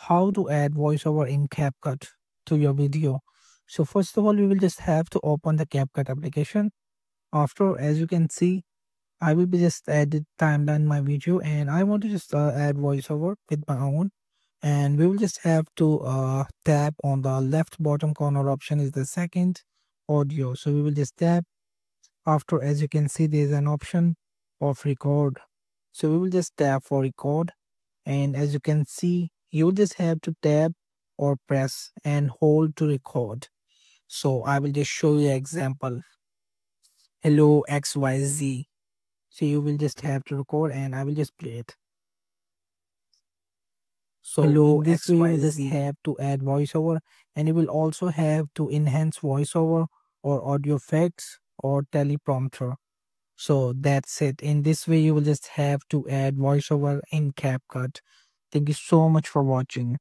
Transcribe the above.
how to add voiceover in CapCut to your video. So first of all, we will just have to open the CapCut application. After, as you can see, I will be just edit timeline my video, and I want to just add voiceover with my own. And we will just have to tap on the left bottom corner option is the second audio. So we will just tap. After, as you can see, there is an option of record. So we will just tap for record, and as you can see, you just have to tap or press and hold to record. So I will just show you an example. Hello XYZ. So you will just have to record, and I will just play it. So Hello in this way, you will just XYZ. have to add voiceover, and you will also have to enhance voiceover or audio effects or teleprompter. So that's it. In this way, you will just have to add voiceover in CapCut. Thank you so much for watching.